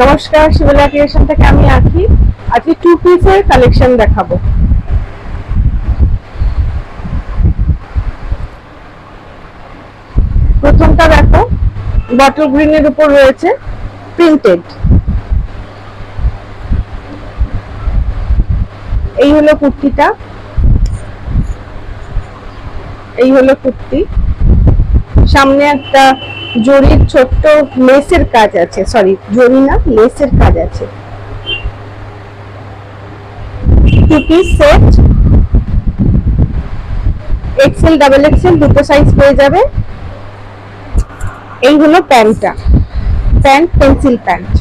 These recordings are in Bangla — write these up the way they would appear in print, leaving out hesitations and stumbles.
নমস্কার, শিবলা ক্রিয়েশন থেকে আমি আঁকি। আজকে টু পিসের কালেকশন দেখাবো। প্রথমটা দেখো, বটল গ্রিনের উপর রয়েছে প্রিন্টেড। এই হলো কুর্তিটা, এই হলো কুর্তি। সামনে একটা জরির ছোট্ট লেসের কাজ আছে, সরি জরি না, লেসের কাজ আছে। Two piece set, XL double XL দুটো সাইজ পেয়ে যাবে। এই হলো প্যান্টটা, প্যান্ট পেন্সিল প্যান্ট।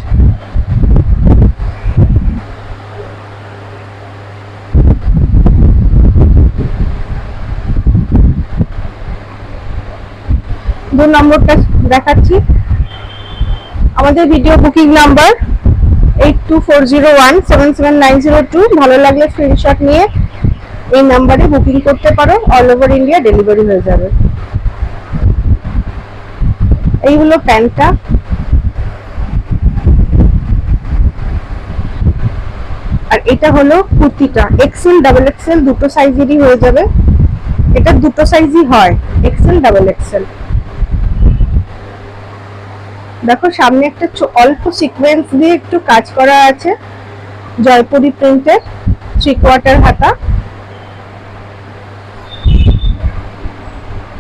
দু নম্বরটা দেখাচ্ছি। আমাদের ভিডিও বুকিং নাম্বার 8240177902। ভালো লাগলে স্ক্রিনশট নিয়ে এই নাম্বারে বুকিং করতে পারো, অল ওভার ইন্ডিয়া ডেলিভারি হয়ে যাবে। এই হলো প্যান্টটা, আর এটা হলো কুর্তিটা। এক্সেল ডাবল এক্সেল দুটো সাইজেরই হয়ে যাবে। এটা দুটো সাইজই হয়, এক্সেল ডাবল এক্সেল। দেখো সামনে একটা অল্প সিকোয়েন্স দিয়ে একটু কাজ করা আছে, জয়পুরি প্রিন্টের, 3/4 হাতা।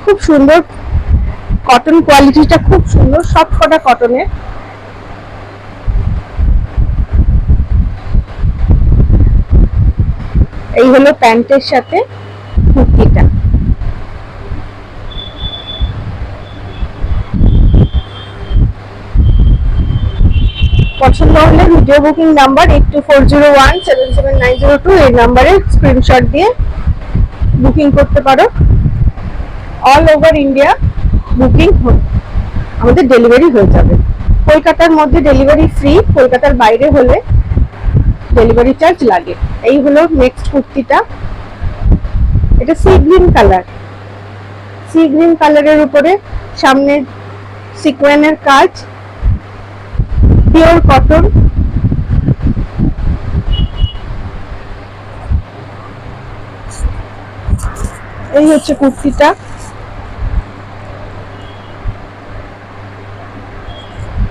খুব সুন্দর, কটন কোয়ালিটিটা খুব সুন্দর, সফট কটা কটনের। এই হলো প্যান্টের সাথে কুর্তিটা। পছন্দ হলে ভিডিও বুকিং নাম্বার 8240177902 এই নাম্বারে স্ক্রিনশট দিয়ে বুকিং করতে পারো। অল ওভার ইন্ডিয়া বুকিং আমাদের ডেলিভারি হয়ে যাবে। কলকাতার মধ্যে ডেলিভারি ফ্রি, কলকাতার বাইরে হলে ডেলিভারি চার্জ লাগে। এই হলো নেক্সট কুর্তিটা। এটা sea green colour, sea green কালারের উপরে সামনে সিকোয়েনের কাজ, পিওর কটন। এই হচ্ছে কুর্তিটা,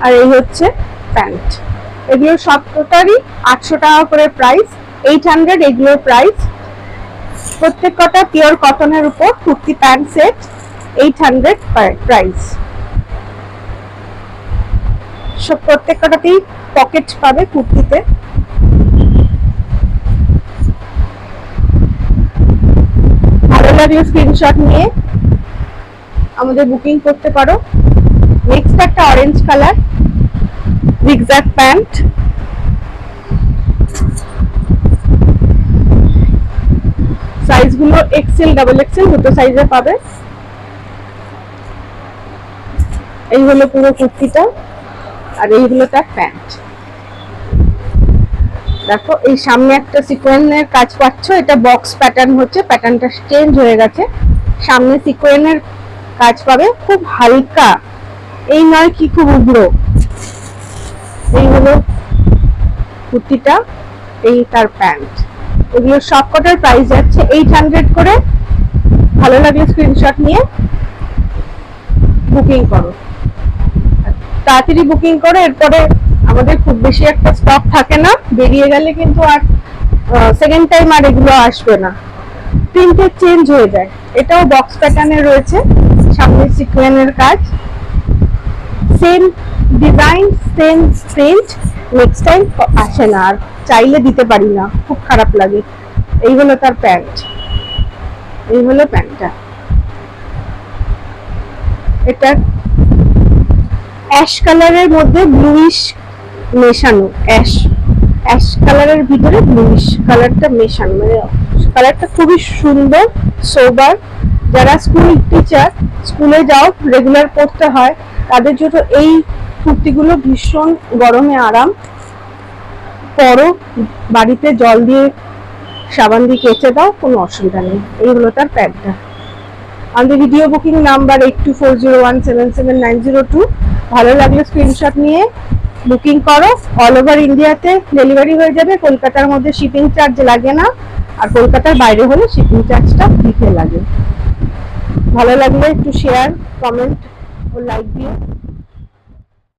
আর এই হচ্ছে প্যান্ট। এগুলো সবটারই 800 টাকা করে প্রাইস, 800 এগুলোর প্রাইস। প্রত্যেক কটা পিওর কটনের উপর কুর্তি প্যান্ট সেট 800 প্রাইস। সব প্রত্যেক কটাতেই পকেট পাবে কুর্তিতে। ভালো লাগলে স্ক্রিনশট নিয়ে আমাদের বুকিং করতে পারো। নেক্সট একটা অরেঞ্জ কালার জিগজ্যাগ প্যান্ট। সাইজগুলো এক্সেল ডাবল এক্সেল দুটো সাইজে পাবে। এই হলো পুরো কুর্তিটা, আর এই হলো তার প্যান্ট। দেখো এই সামনে একটা সিকোয়েনের কাজ পাচ্ছ, এটা বক্স প্যাটার্ন হচ্ছে, প্যাটার্নটা চেঞ্জ হয়ে গেছে। সামনে সিকোয়েনের কাজ পাবে, খুব হালকা, এই নয় কি খুব উগ্র। এই হলো কুর্তিটা, এই তার প্যান্ট। এগুলো সব কটার প্রাইস যাচ্ছে 800 করে। ভালো লাগলে স্ক্রিনশট নিয়ে বুকিং করো, তাড়াতাড়ি বুকিং করো। এরপরে আমাদের খুব বেশি একটা স্টক থাকে না, বেরিয়ে গেলে কিন্তু আর সেকেন্ড টাইম আর এগুলো আসবে না, প্রিন্টের চেঞ্জ হয়ে যায়। এটাও বক্স প্যাটার্নে রয়েছে, সামনে সিকোয়েনের কাজ, same design same print, next time আসে না, আর চাইলে দিতে পারি না, খুব খারাপ লাগে। এই হলো তার প্যান্ট, এই হলো প্যান্টটা। এটা অ্যাশ কালারের মধ্যে ব্লুইশ মেশানো, অ্যাশ কালারের ভিতরে ব্লুইশ কালারটা মেশানো, মানে কালারটা খুবই সুন্দর, সোবার। যারা স্কুল টিচার, স্কুলে যাও, রেগুলার পড়তে হয়, তাদের জন্য এই কুর্তিগুলো ভীষণ গরমে আরাম। পরো, বাড়িতে জল দিয়ে সাবান দিয়ে কেচে দাও, কোনো অসুবিধা নেই। এই হলো তার প্যান্টটা। আমাদের ভিডিও বুকিং নাম্বার 8240177902। ভালো লাগলে স্ক্রিনশট নিয়ে বুকিং করো, অল ওভার ইন্ডিয়াতে ডেলিভারি হয়ে যাবে। কলকাতার মধ্যে শিপিং চার্জ লাগে না, আর কলকাতার বাইরে হলে শিপিং চার্জটা দিতে লাগে। ভালো লাগলে একটু শেয়ার, কমেন্ট ও লাইক দিও।